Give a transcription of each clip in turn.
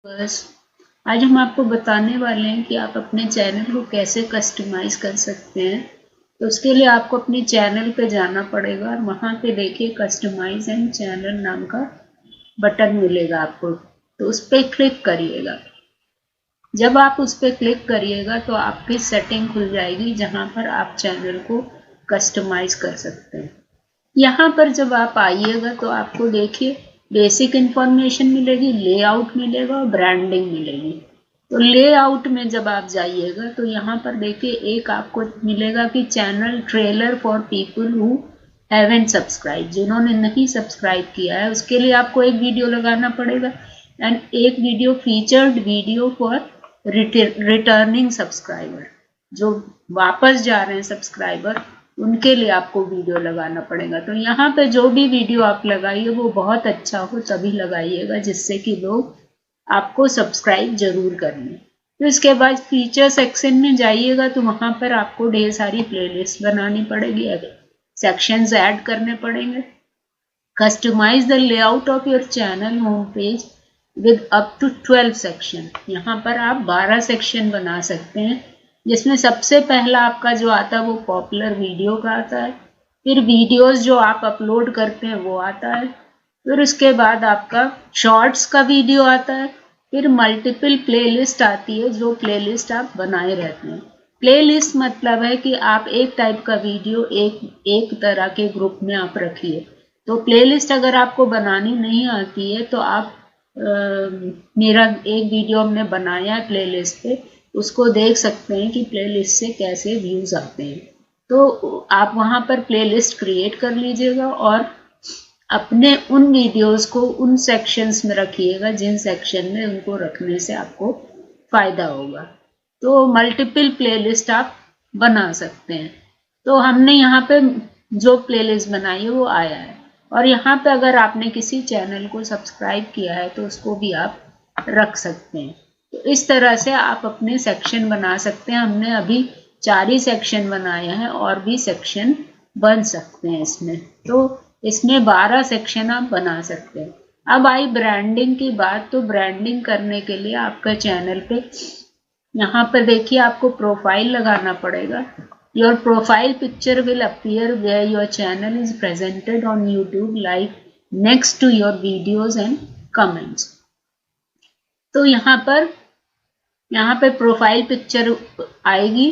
बस आज हम आपको बताने वाले हैं कि आप अपने चैनल को कैसे कस्टमाइज कर सकते हैं। तो उसके लिए आपको अपने चैनल पे जाना पड़ेगा और वहाँ पे देखिए कस्टमाइज एंड चैनल नाम का बटन मिलेगा आपको, तो उस पर क्लिक करिएगा। जब आप उस पर क्लिक करिएगा तो आपकी सेटिंग खुल जाएगी जहाँ पर आप चैनल को कस्टमाइज कर सकते हैं। यहाँ पर जब आप आइएगा तो आपको देखिए बेसिक इंफॉर्मेशन मिलेगी, लेआउट मिलेगा और ब्रांडिंग मिलेगी। तो लेआउट में जब आप जाइएगा तो यहाँ पर देखिए एक आपको मिलेगा कि channel trailer for people who haven't subscribe, जिन्होंने नहीं सब्सक्राइब किया है उसके लिए आपको एक वीडियो लगाना पड़ेगा, एंड एक video featured video for returning subscriber, जो वापस जा रहे हैं सब्सक्राइबर उनके लिए आपको वीडियो लगाना पड़ेगा। तो यहाँ पे जो भी वीडियो आप लगाइए वो बहुत अच्छा हो तभी लगाइएगा जिससे कि लोग आपको सब्सक्राइब जरूर करें। तो इसके बाद फीचर सेक्शन में जाइएगा तो वहाँ पर आपको ढेर सारी प्लेलिस्ट बनानी पड़ेगी, सेक्शंस ऐड करने पड़ेंगे। Customise the layout of your channel home page with up to 12 section. यहाँ पर आप 12 सेक्शन बना सकते हैं, जिसमें सबसे पहला आपका जो आता है वो पॉपुलर वीडियो का आता है, फिर वीडियोस जो आप अपलोड करते हैं वो आता है, फिर उसके बाद आपका शॉर्ट्स का वीडियो आता है, फिर मल्टीपल प्लेलिस्ट आती है जो प्लेलिस्ट आप बनाए रहते हैं। प्लेलिस्ट मतलब है कि आप एक टाइप का वीडियो एक तरह के ग्रुप में आप रखिए। तो प्लेलिस्ट अगर आपको बनानी नहीं आती है तो आप मेरा एक वीडियो हमने बनाया है प्लेलिस्ट पे, उसको देख सकते हैं कि प्लेलिस्ट से कैसे व्यूज आते हैं। तो आप वहाँ पर प्लेलिस्ट क्रिएट कर लीजिएगा और अपने उन वीडियोस को उन सेक्शंस में रखिएगा जिन सेक्शन में उनको रखने से आपको फायदा होगा। तो मल्टीपल प्लेलिस्ट आप बना सकते हैं। तो हमने यहाँ पे जो प्लेलिस्ट बनाई है वो आया है, और यहाँ पे अगर आपने किसी चैनल को सब्सक्राइब किया है तो उसको भी आप रख सकते हैं। तो इस तरह से आप अपने सेक्शन बना सकते हैं। हमने अभी 4 ही सेक्शन बनाया है और भी सेक्शन बन सकते हैं इसमें। तो इसमें 12 सेक्शन आप बना सकते हैं। अब आई ब्रांडिंग की बात, तो ब्रांडिंग करने के लिए आपका चैनल पे यहाँ पर देखिए आपको प्रोफाइल लगाना पड़ेगा। Your profile picture will appear where your channel is presented on YouTube like next to your videos and comments. तो यहाँ पर प्रोफाइल पिक्चर आएगी,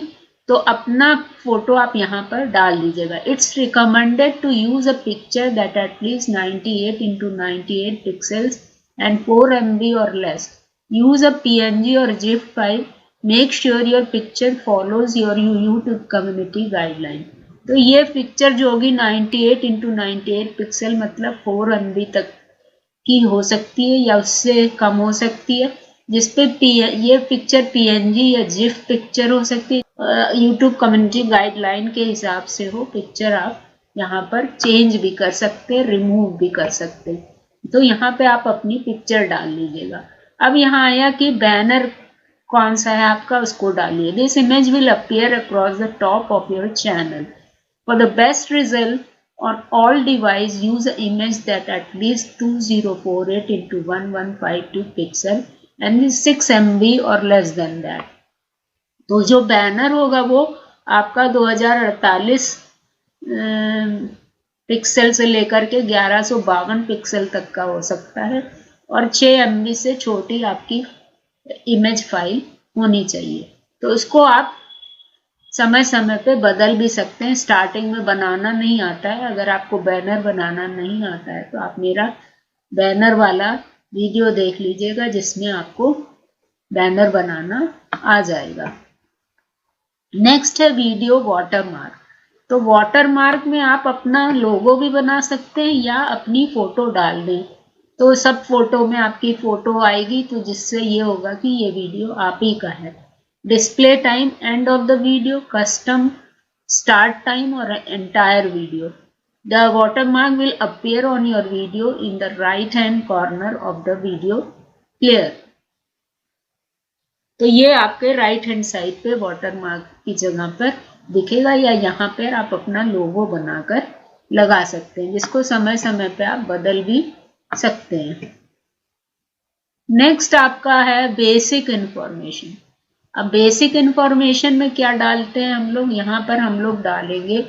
तो अपना फोटो आप यहाँ पर डाल दीजिएगा। It's recommended to use a picture that at least 98 into 98 pixels and 4 MB or less. Use a PNG or GIF file. Make sure your picture follows your YouTube community guideline. तो ये पिक्चर जो होगी 98 into 98 pixel मतलब 4 MB तक की हो सकती है या उससे कम हो सकती है, जिसपे ये पिक्चर PNG या GIF पिक्चर हो सकती है। YouTube कम्युनिटी गाइडलाइन के हिसाब से हो पिक्चर आप यहाँ पर चेंज भी कर सकते हैं, रिमूव भी कर सकते हैं। तो यहाँ पे आप अपनी पिक्चर डाल लीजिएगा। अब यहाँ आया कि बैनर कौन सा है आपका, उसको डालिए। This image will appear across the top of your channel. For the best result on all device, use an image that at least 2048 into 1152 pixel and is 6 MB or less than that। तो जो banner होगा वो आपका 2048 pixel से लेकर के 1152 pixel तक का हो सकता है, और 6 MB से छोटी आपकी इमेज फाइल होनी चाहिए। तो उसको आप समय समय पे बदल भी सकते हैं। स्टार्टिंग में बनाना नहीं आता है, अगर आपको बैनर बनाना नहीं आता है तो आप मेरा बैनर वाला वीडियो देख लीजिएगा जिसमें आपको बैनर बनाना आ जाएगा। नेक्स्ट है वीडियो वाटरमार्क। तो वाटरमार्क में आप अपना लोगो भी बना सकते हैं या अपनी फोटो डाल दें, तो सब फोटो में आपकी फोटो आएगी, तो जिससे ये होगा कि ये वीडियो आप ही का है। Display time, end of the video, custom start time और entire video. The watermark will appear on your video in the right hand corner of the video player। तो ये आपके राइट हैंड साइड पे watermark की जगह पर दिखेगा, या यहाँ पर आप अपना लोगो बनाकर लगा सकते हैं, जिसको समय समय पे आप बदल भी सकते हैं। नेक्स्ट आपका है बेसिक इंफॉर्मेशन। अब बेसिक इंफॉर्मेशन में क्या डालते हैं हम लोग, यहाँ पर हम लोग डालेंगे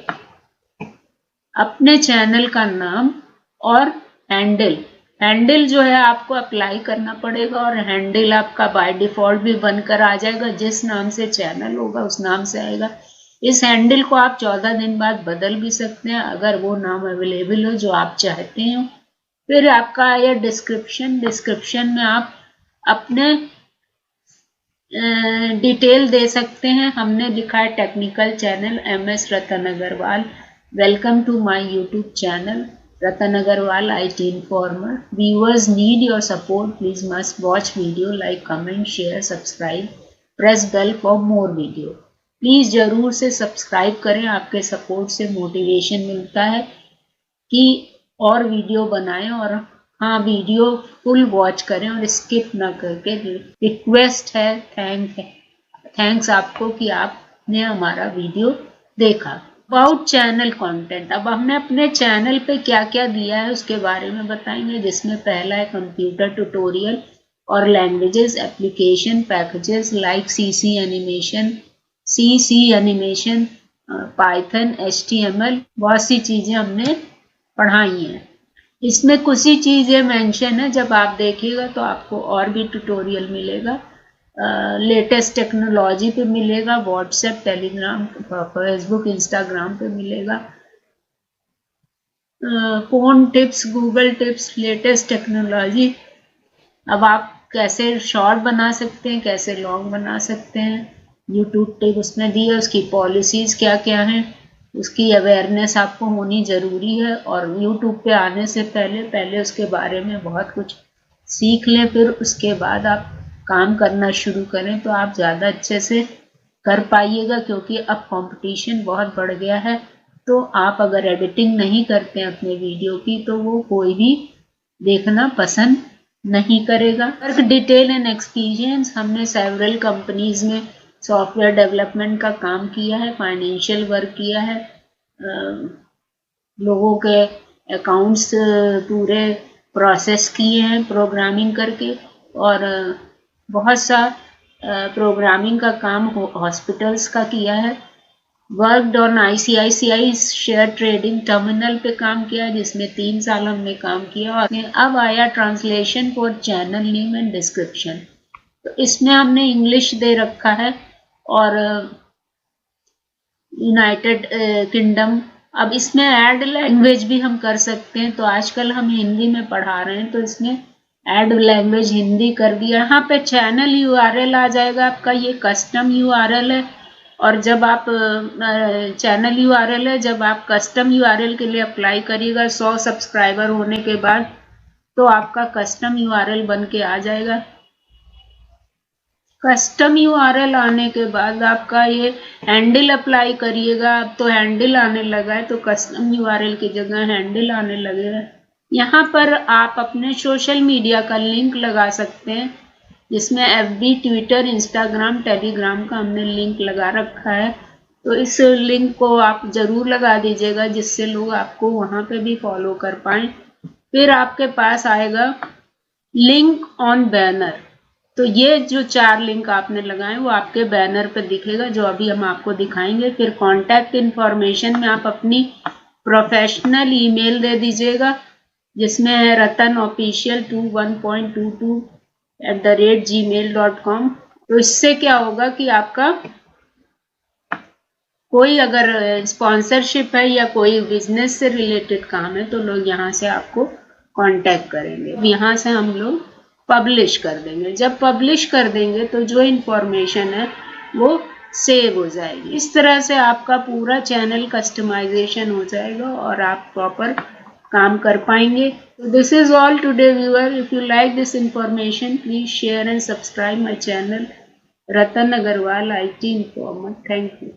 अपने चैनल का नाम और हैंडल। हैंडल जो है आपको अप्लाई करना पड़ेगा और हैंडल आपका बाय डिफॉल्ट भी बनकर आ जाएगा, जिस नाम से चैनल होगा उस नाम से आएगा। इस हैंडल को आप 14 दिन बाद बदल भी सकते हैं अगर वो नाम अवेलेबल हो जो आप चाहते हो। फिर आपका आया डिस्क्रिप्शन में आप अपने डिटेल दे सकते हैं। हमने लिखा है technical channel MS Ratan Agarwal, welcome to my YouTube channel Ratan Agarwal IT informer. Viewers need your support, please must watch video, like comment share subscribe, press bell for more video. Please जरूर से सब्सक्राइब करें, आपके सपोर्ट से मोटिवेशन मिलता है कि और video बनाएं। और हाँ, वीडियो फुल वॉच करें और स्किप ना करके। रिक्वेस्ट है, थैंक्स आपको कि आपने हमारा वीडियो देखा। अबाउट चैनल कंटेंट, अब हमने अपने चैनल पे क्या क्या दिया है उसके बारे में बताएंगे, जिसमें पहला है कंप्यूटर ट्यूटोरियल और languages, application, packages like CC animation, Python, HTML, बहुत सी चीजें हमने पढ़ाई हैं। इसमें कुछ ही चीजें मेंशन है, जब आप देखिएगा तो आपको और भी ट्यूटोरियल मिलेगा। लेटेस्ट टेक्नोलॉजी पे मिलेगा, व्हाट्सएप, टेलीग्राम, फेसबुक, इंस्टाग्राम पे मिलेगा। Phone tips, Google tips, latest technology. अब आप कैसे शॉर्ट बना सकते हैं, कैसे लॉन्ग बना सकते हैं, यूट्यूब टिप उसमें दी है, उसकी पॉलिसीज क्या क्या हैं, उसकी अवेयरनेस आपको होनी जरूरी है। और यूट्यूब पे आने से पहले उसके बारे में बहुत कुछ सीख लें, फिर उसके बाद आप काम करना शुरू करें तो आप ज़्यादा अच्छे से कर पाइएगा, क्योंकि अब कंपटीशन बहुत बढ़ गया है। तो आप अगर एडिटिंग नहीं करते हैं अपने वीडियो की तो वो कोई भी देखना पसंद नहीं करेगा। वर्क डिटेल एंड एक्सपीरियंस, हमने सेवरल कंपनीज में सॉफ्टवेयर डेवलपमेंट का काम किया है, फाइनेंशियल वर्क किया है, लोगों के अकाउंट्स पूरे प्रोसेस किए हैं प्रोग्रामिंग करके, और बहुत सा प्रोग्रामिंग का काम हॉस्पिटल्स का किया है। Worked on ICICI share trading terminal पे काम किया, जिसमें 3 साल हमने काम किया। और अब आया translation for channel name and description, तो इसमें हमने इंग्लिश दे रखा है और यूनाइटेड किंगडम। अब इसमें ऐड लैंग्वेज भी हम कर सकते हैं, तो आजकल हम हिंदी में पढ़ा रहे हैं तो इसमें ऐड लैंग्वेज हिंदी कर दिया। यहाँ पे चैनल URL आ जाएगा आपका, ये कस्टम URL है। और जब आप चैनल URL है, जब आप कस्टम URL के लिए अप्लाई करिएगा 100 सब्सक्राइबर होने के बाद, तो आपका कस्टम URL बन के आ जाएगा। कस्टम URL आने के बाद आपका ये हैंडल अप्लाई करिएगा। अब तो हैंडल आने लगा है, तो कस्टम URL की जगह हैंडल आने लगेगा। यहाँ पर आप अपने सोशल मीडिया का लिंक लगा सकते हैं, जिसमें FB, ट्विटर, इंस्टाग्राम, टेलीग्राम का हमने लिंक लगा रखा है। तो इस लिंक को आप जरूर लगा दीजिएगा, जिससे लोग आपको वहाँ पे भी फॉलो कर पाए। फिर आपके पास आएगा लिंक ऑन बैनर, तो ये जो 4 लिंक आपने लगाए वो आपके बैनर पर दिखेगा, जो अभी हम आपको दिखाएंगे। फिर कॉन्टैक्ट इन्फॉर्मेशन में आप अपनी प्रोफेशनल ईमेल दे दीजिएगा, जिसमें है ratanofficial2122@gmail.com। तो इससे क्या होगा कि आपका कोई अगर स्पॉन्सरशिप है या कोई बिजनेस से रिलेटेड काम है तो लोग यहाँ से आपको कांटेक्ट करेंगे। यहाँ से हम लोग पब्लिश कर देंगे। जब पब्लिश कर देंगे तो जो इन्फॉर्मेशन है वो सेव हो जाएगी। इस तरह से आपका पूरा चैनल कस्टमाइजेशन हो जाएगा और आप प्रॉपर काम कर पाएंगे। So this is all today viewer. If you like this information, please share and subscribe my channel Ratan Agarwal IT Informer. Thank you.